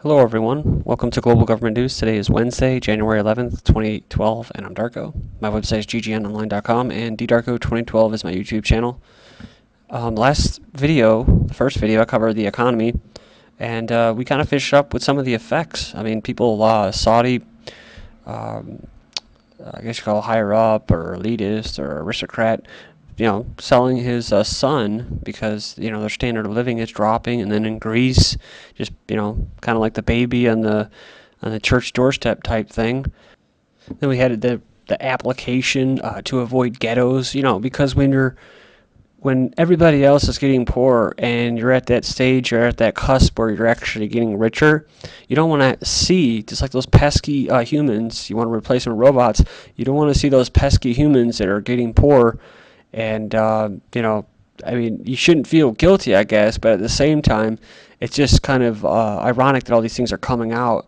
Hello everyone, welcome to Global Government News. Today is Wednesday, January 11th, 2012, and I'm Darko. My website is ggnonline.com, and ddarko2012 is my YouTube channel. Last video, the first video, I covered the economy, and we kind of finished up with some of the effects. I mean, people, Saudi, I guess you call higher up, or elitist, or aristocrat, selling his son because, their standard of living is dropping. And then in Greece, just, kind of like the baby on the church doorstep type thing. Then we had the application to avoid ghettos, because when everybody else is getting poor and you're at that stage, you're at that cusp where you're actually getting richer, you don't want to see, just like those pesky humans, you want to replace them with robots, you don't want to see those pesky humans that are getting poor. And, I mean, you shouldn't feel guilty, I guess, but at the same time, it's just kind of ironic that all these things are coming out,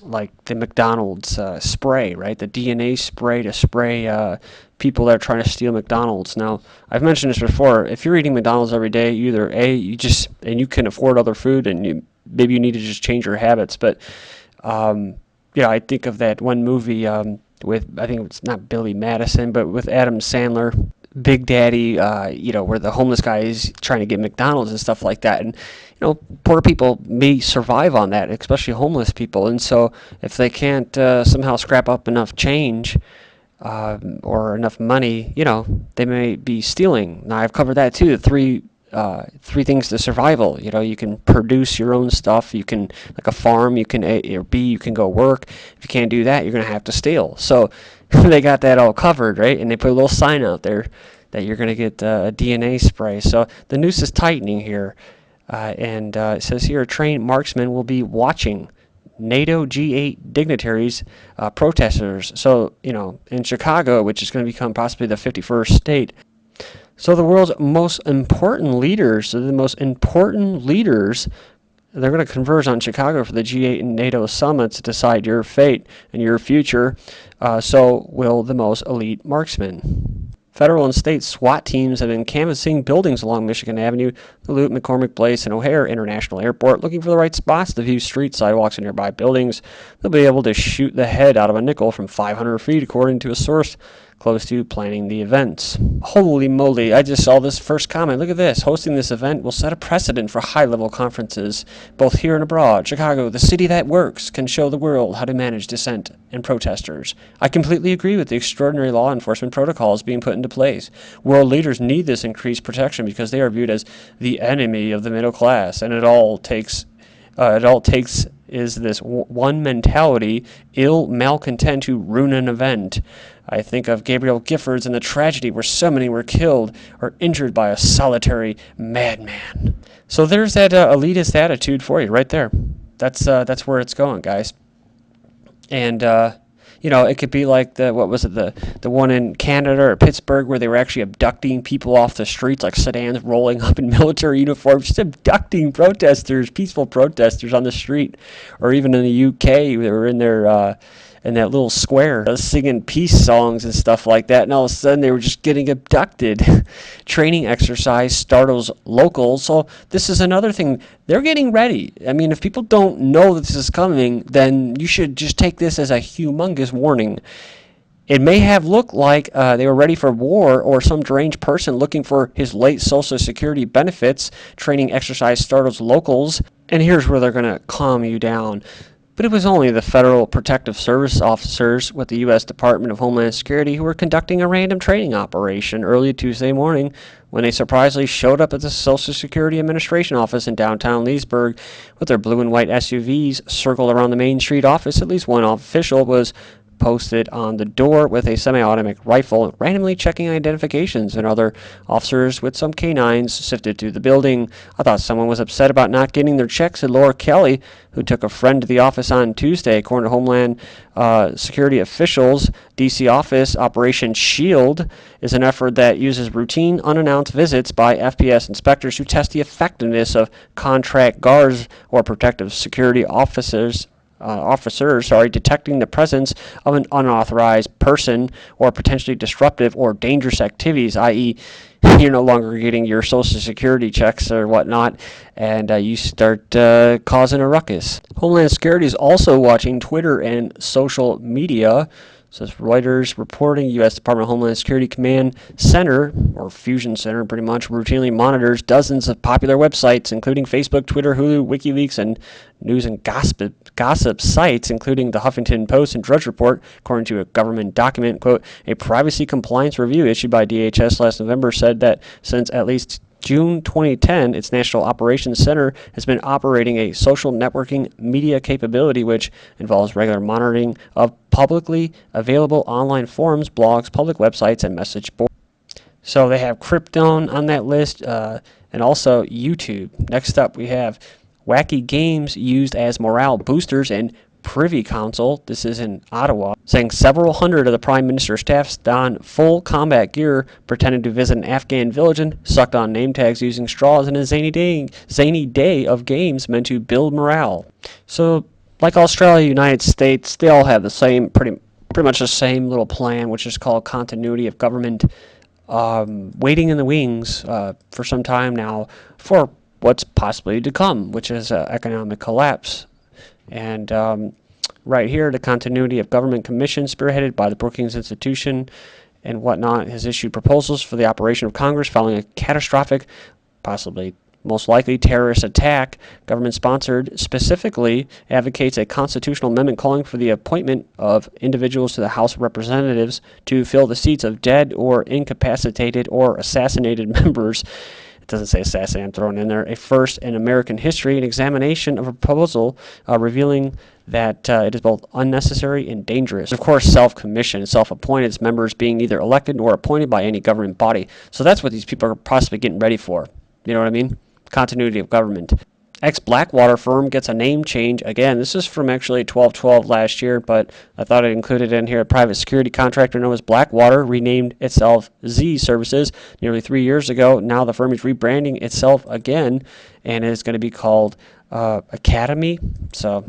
like the McDonald's spray, right? The DNA spray to spray people that are trying to steal McDonald's. Now, I've mentioned this before. If you're eating McDonald's every day, either and you can afford other food, and maybe you need to just change your habits. But, I think of that one movie, with, I think it's not Billy Madison, but with Adam Sandler, Big Daddy, where the homeless guy is trying to get McDonald's and stuff like that. And, poor people may survive on that, especially homeless people. And so if they can't somehow scrap up enough change or enough money, they may be stealing. Now, I've covered that too, three things to survival. You can produce your own stuff. You can, like a farm, you can A or B, you can go work. If you can't do that, you're going to have to steal. So they got that all covered, right? And they put a little sign out there that you're going to get a DNA spray. So the noose is tightening here. And it says here, trained marksmen will be watching NATO G8 dignitaries, protesters. So, in Chicago, which is going to become possibly the 51st state, so the world's most important leaders, they're going to converge on Chicago for the G8 and NATO summit to decide your fate and your future. So will the most elite marksmen. Federal and state SWAT teams have been canvassing buildings along Michigan Avenue, the Loop, McCormick Place, and O'Hare International Airport, looking for the right spots to view streets, sidewalks, and nearby buildings. They'll be able to shoot the head out of a nickel from 500 feet, according to a source close to planning the events. Holy moly, I just saw this first comment. Look at this. Hosting this event will set a precedent for high-level conferences, both here and abroad. Chicago, the city that works, can show the world how to manage dissent and protesters. I completely agree with the extraordinary law enforcement protocols being put into place. World leaders need this increased protection because they are viewed as the enemy of the middle class, and it all takes is this one mentality, ill malcontent, to ruin an event. I think of Gabriel Giffords and the tragedy where so many were killed or injured by a solitary madman. So there's that elitist attitude for you right there. That's where it's going, guys. And it could be like the one in Canada or Pittsburgh where they were actually abducting people off the streets, like sedans rolling up in military uniforms, just abducting protesters, peaceful protesters on the street. Or even in the UK, they were in their in that little square, singing peace songs and stuff like that, and all of a sudden they were just getting abducted. Training exercise startles locals. So this is another thing. They're getting ready. I mean, if people don't know that this is coming, then you should just take this as a humongous warning. It may have looked like they were ready for war, or some deranged person looking for his late Social Security benefits. Training exercise startles locals. And here's where they're going to calm you down. But it was only the Federal Protective Service officers with the U.S. Department of Homeland Security who were conducting a random training operation early Tuesday morning when they surprisingly showed up at the Social Security Administration office in downtown Leesburg with their blue and white SUVs circled around the Main Street office. At least one official was posted on the door with a semi-automatic rifle, randomly checking identifications, and other officers with some canines sifted through the building. I thought someone was upset about not getting their checks, said Laura Kelly, who took a friend to the office on Tuesday. According to Homeland Security officials, D.C. office Operation SHIELD is an effort that uses routine, unannounced visits by FPS inspectors who test the effectiveness of contract guards or protective security officers detecting the presence of an unauthorized person or potentially disruptive or dangerous activities, i.e., you're no longer getting your Social Security checks or whatnot, and you start causing a ruckus. Homeland Security is also watching Twitter and social media. Says Reuters reporting U.S. Department of Homeland Security Command Center, or Fusion Center pretty much, routinely monitors dozens of popular websites, including Facebook, Twitter, Hulu, WikiLeaks, and news and gossip sites, including the Huffington Post and Drudge Report, according to a government document. Quote, a privacy compliance review issued by DHS last November said that since at least June 2010, its National Operations Center has been operating a social networking media capability which involves regular monitoring of publicly available online forums, blogs, public websites, and message boards. So they have Krypton on that list, and also YouTube. Next up, we have Wacky games used as morale boosters in Privy Council, this is in Ottawa, saying several hundred of the Prime Minister's staff donned full combat gear, pretended to visit an Afghan village, and sucked on name tags using straws in a zany day of games meant to build morale. So, like Australia, United States, they all have the same, pretty much the same little plan, which is called continuity of government, waiting in the wings for some time now for what's possibly to come, which is economic collapse. And right here, the Continuity of Government Commission, spearheaded by the Brookings Institution and whatnot, has issued proposals for the operation of Congress following a catastrophic, possibly most likely terrorist attack. Government-sponsored specifically advocates a constitutional amendment calling for the appointment of individuals to the House of Representatives to fill the seats of dead or incapacitated or assassinated members. Doesn't say assassin, I'm throwing in there, a first in American history, an examination of a proposal revealing that it is both unnecessary and dangerous. Of course, self-commissioned, self-appointed, its members being either elected or appointed by any government body. So that's what these people are possibly getting ready for. You know what I mean? Continuity of government. Ex-Blackwater firm gets a name change. Again, this is from actually 12/12 last year, but I thought I included in here. A private security contractor known as Blackwater renamed itself Z Services nearly 3 years ago. Now the firm is rebranding itself again and is going to be called Academy. So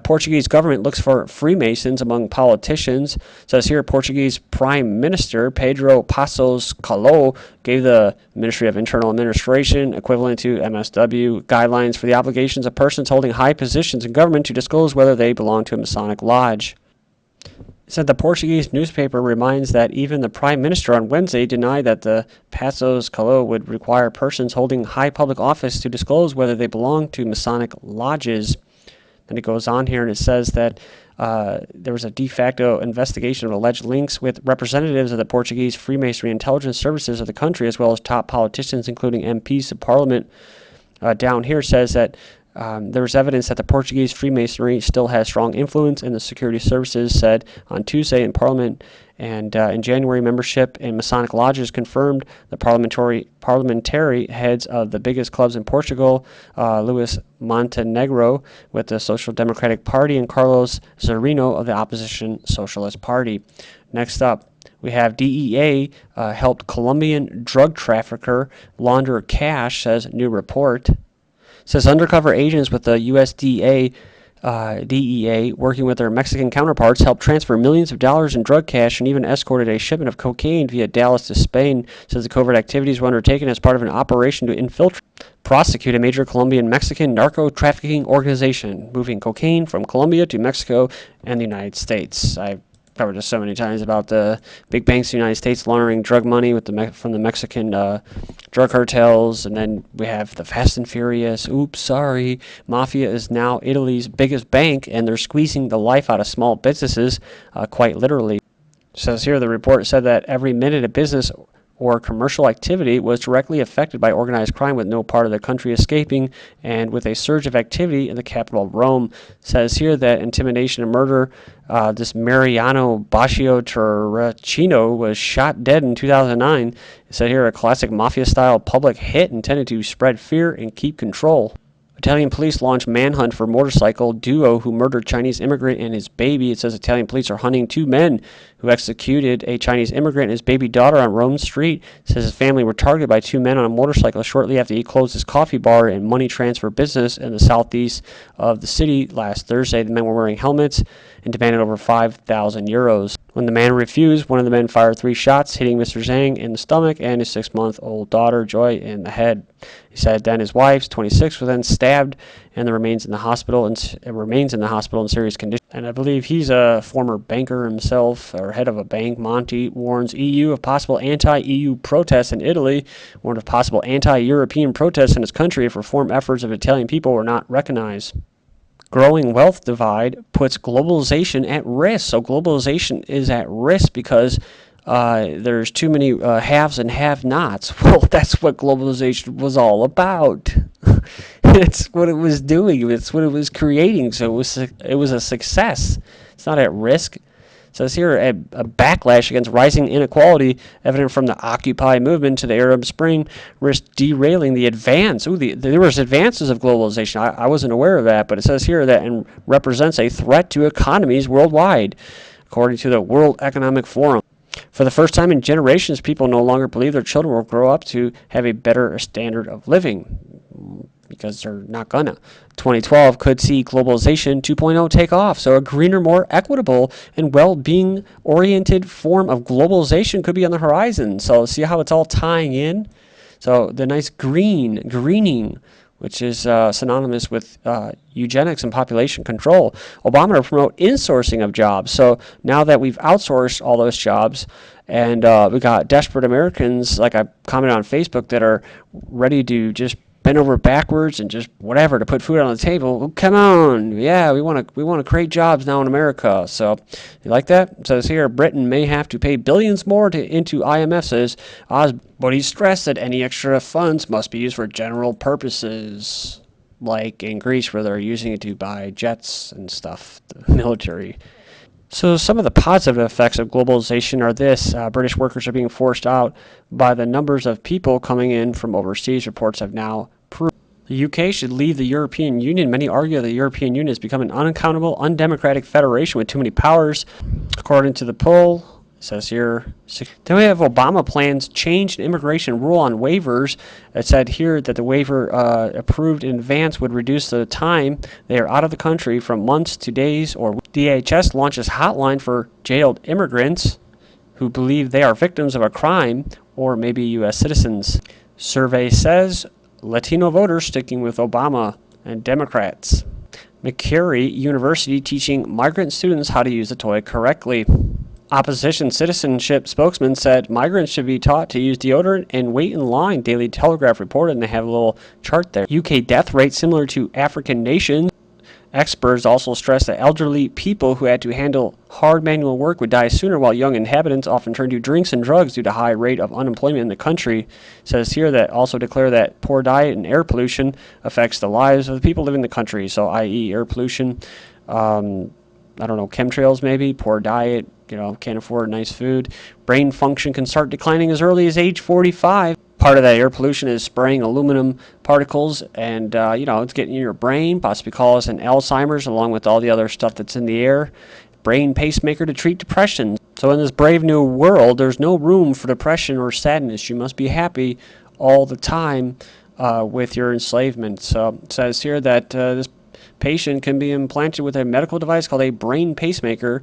Portuguese government looks for Freemasons among politicians. It says here Portuguese Prime Minister Pedro Passos Coelho gave the Ministry of Internal Administration, equivalent to MSW, guidelines for the obligations of persons holding high positions in government to disclose whether they belong to a Masonic lodge. It said the Portuguese newspaper reminds that even the Prime Minister on Wednesday denied that the Passos Coelho would require persons holding high public office to disclose whether they belong to Masonic lodges. Then it goes on here and it says that there was a de facto investigation of alleged links with representatives of the Portuguese Freemasonry intelligence services of the country, as well as top politicians, including MPs of Parliament. Down here says that there was evidence that the Portuguese Freemasonry still has strong influence, and the security services said on Tuesday in Parliament. And in January, membership in Masonic lodges confirmed the parliamentary heads of the biggest clubs in Portugal, Luis Montenegro with the Social Democratic Party and Carlos Zorino of the opposition Socialist Party. Next up, we have DEA helped Colombian drug trafficker launder cash, says new report. Says undercover agents with the USDA DEA, working with their Mexican counterparts, helped transfer millions of dollars in drug cash and even escorted a shipment of cocaine via Dallas to Spain. Says the covert activities were undertaken as part of an operation to infiltrate, prosecute a major Colombian-Mexican narco-trafficking organization, moving cocaine from Colombia to Mexico and the United States. I've covered this so many times about the big banks in the United States laundering drug money with from the Mexican drug cartels, and then we have the Fast and Furious. Oops, sorry. Mafia is now Italy's biggest bank, and they're squeezing the life out of small businesses, quite literally. It says here the report said that every minute of business or commercial activity was directly affected by organized crime, with no part of the country escaping, and with a surge of activity in the capital of Rome. It says here that intimidation and murder, this Mariano Baccio Terracino was shot dead in 2009. It said here a classic mafia-style public hit intended to spread fear and keep control. Italian police launched manhunt for motorcycle duo who murdered Chinese immigrant and his baby. It says Italian police are hunting two men who executed a Chinese immigrant and his baby daughter on Rome Street. It says his family were targeted by two men on a motorcycle shortly after he closed his coffee bar and money transfer business in the southeast of the city last Thursday. The men were wearing helmets and demanded over 5,000 euros. When the man refused, one of the men fired 3 shots, hitting Mr. Zhang in the stomach and his 6-month-old daughter, Joy, in the head. He said then his wife, 26, was then stabbed and remains in the hospital in serious condition. And I believe he's a former banker himself, or head of a bank. Monti warns EU of possible anti-EU protests in Italy, warned of possible anti-European protests in his country if reform efforts of Italian people were not recognized. Growing wealth divide puts globalization at risk. So globalization is at risk because there's too many haves and have-nots. Well, that's what globalization was all about. It's what it was doing. It's what it was creating. So it was a success. It's not at risk. It says here a backlash against rising inequality evident from the Occupy movement to the Arab Spring risked derailing the advance. There was advances of globalization. I wasn't aware of that, but it says here that it represents a threat to economies worldwide, according to the World Economic Forum. For the first time in generations, people no longer believe their children will grow up to have a better standard of living, because they're not gonna. 2012 could see globalization 2.0 take off. So a greener, more equitable, and well-being oriented form of globalization could be on the horizon. So see how it's all tying in? So the nice greening, which is synonymous with eugenics and population control. Obama to promote insourcing of jobs. So now that we've outsourced all those jobs, and we got desperate Americans, like I commented on Facebook, that are ready to just bend over backwards and just whatever to put food on the table. Well, come on, yeah, we want to create jobs now in America. So you like that? It says here Britain may have to pay billions more into IMF, says Oz, but he stressed that any extra funds must be used for general purposes, like in Greece where they're using it to buy jets and stuff, the military. So some of the positive effects of globalization are this. British workers are being forced out by the numbers of people coming in from overseas, reports have now proved. The UK should leave the European Union. Many argue that the European Union has become an unaccountable, undemocratic federation with too many powers. According to the poll, it says here, then we have Obama plans change an immigration rule on waivers. It said here that the waiver approved in advance would reduce the time they are out of the country from months to days. Or DHS launches hotline for jailed immigrants who believe they are victims of a crime or maybe U.S. citizens. Survey says Latino voters sticking with Obama and Democrats. McCurry University teaching migrant students how to use the toilet correctly. Opposition citizenship spokesman said migrants should be taught to use deodorant and wait in line, Daily Telegraph reported, and they have a little chart there. UK death rate similar to African nations. Experts also stressed that elderly people who had to handle hard manual work would die sooner, while young inhabitants often turn to drinks and drugs due to high rate of unemployment in the country. It says here that also declare that poor diet and air pollution affects the lives of the people living in the country. So i.e. air pollution, I don't know, chemtrails maybe, poor diet, can't afford nice food. Brain function can start declining as early as age 45. Part of that air pollution is spraying aluminum particles, and it's getting in your brain, possibly causing Alzheimer's along with all the other stuff that's in the air. Brain pacemaker to treat depression. So in this brave new world, there's no room for depression or sadness. You must be happy all the time with your enslavement. So it says here that this patient can be implanted with a medical device called a brain pacemaker.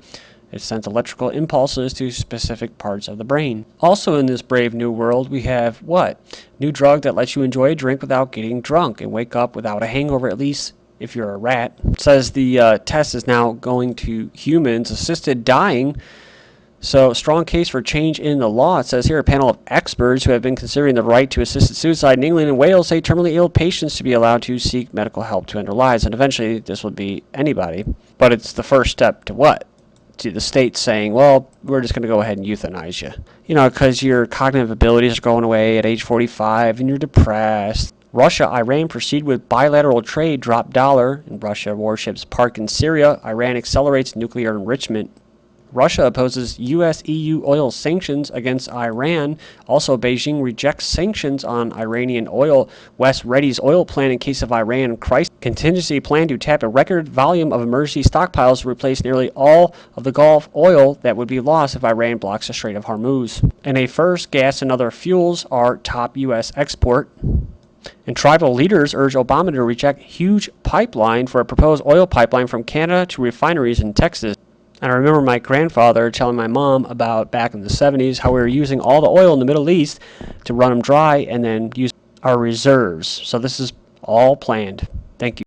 It sends electrical impulses to specific parts of the brain. Also in this brave new world, we have what? New drug that lets you enjoy a drink without getting drunk and wake up without a hangover, at least if you're a rat. It says the test is now going to humans. Assisted dying. So, strong case for change in the law. It says here a panel of experts who have been considering the right to assisted suicide in England and Wales say terminally ill patients to be allowed to seek medical help to end their lives. And eventually, this would be anybody. But it's the first step to what? To the state saying, well, we're just going to go ahead and euthanize you. Because your cognitive abilities are going away at age 45 and you're depressed. Russia, Iran proceed with bilateral trade, drop dollar, and Russia warships park in Syria. Iran accelerates nuclear enrichment. Russia opposes U.S.-EU oil sanctions against Iran. Also, Beijing rejects sanctions on Iranian oil. West readies oil plan in case of Iran crisis. Contingency plan to tap a record volume of emergency stockpiles to replace nearly all of the Gulf oil that would be lost if Iran blocks the Strait of Hormuz. And a first, gas and other fuels are top U.S. export. And tribal leaders urge Obama to reject huge pipeline for a proposed oil pipeline from Canada to refineries in Texas. And I remember my grandfather telling my mom about back in the 70s how we were using all the oil in the Middle East to run them dry and then use our reserves. So this is all planned. Thank you.